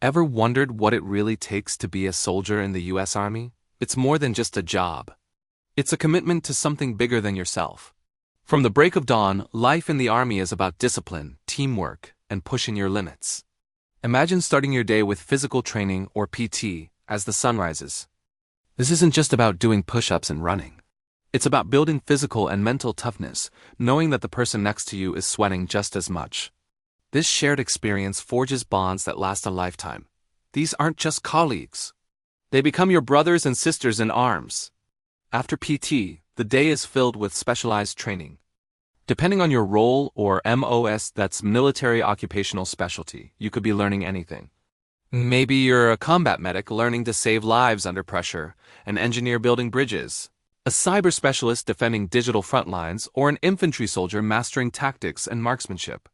Ever wondered what it really takes to be a soldier in the U.S. Army? It's more than just a job. It's a commitment to something bigger than yourself. From the break of dawn, life in the Army is about discipline, teamwork, and pushing your limits. Imagine starting your day with physical training, or PT, as the sun rises. This isn't just about doing push-ups and running. It's about building physical and mental toughness, knowing that the person next to you is sweating just as much. This shared experience forges bonds that last a lifetime. These aren't just colleagues. They become your brothers and sisters in arms. After PT, the day is filled with specialized training. Depending on your role, or MOS, that's military occupational specialty, you could be learning anything. Maybe you're a combat medic learning to save lives under pressure, an engineer building bridges, a cyber specialist defending digital front lines, or an infantry soldier mastering tactics and marksmanship.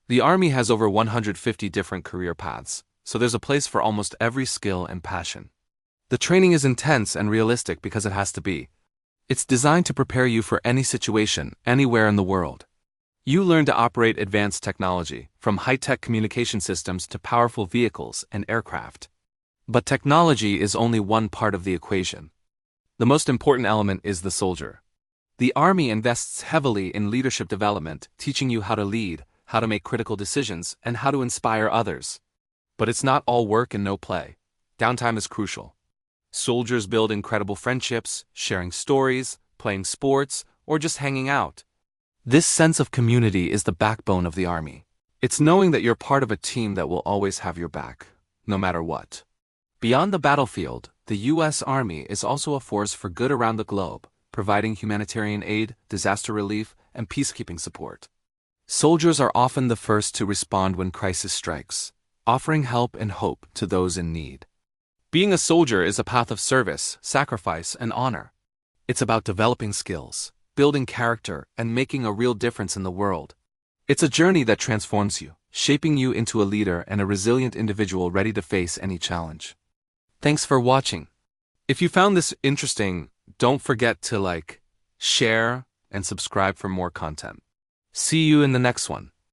The Army has over 150 different career paths, so there's a place for almost every skill and passion. The training is intense and realistic because it has to be. It's designed to prepare you for any situation, anywhere in the world. You learn to operate advanced technology, from high-tech communication systems to powerful vehicles and aircraft. But technology is only one part of the equation. The most important element is the soldier. The Army invests heavily in leadership development, teaching you how to lead, how to make critical decisions, and how to inspire others. But it's not all work and no play. Downtime is crucial. Soldiers build incredible friendships, sharing stories, playing sports, or just hanging out. This sense of community is the backbone of the Army. It's knowing that you're part of a team that will always have your back, no matter what. Beyond the battlefield, the U.S. Army is also a force for good around the globe, providing humanitarian aid, disaster relief, and peacekeeping support. Soldiers are often the first to respond when crisis strikes, offering help and hope to those in need. Being a soldier is a path of service, sacrifice, and honor. It's about developing skills, building character, and making a real difference in the world. It's a journey that transforms you, shaping you into a leader and a resilient individual ready to face any challenge. Thanks for watching. If you found this interesting, don't forget to like, share, and subscribe for more content. See you in the next one.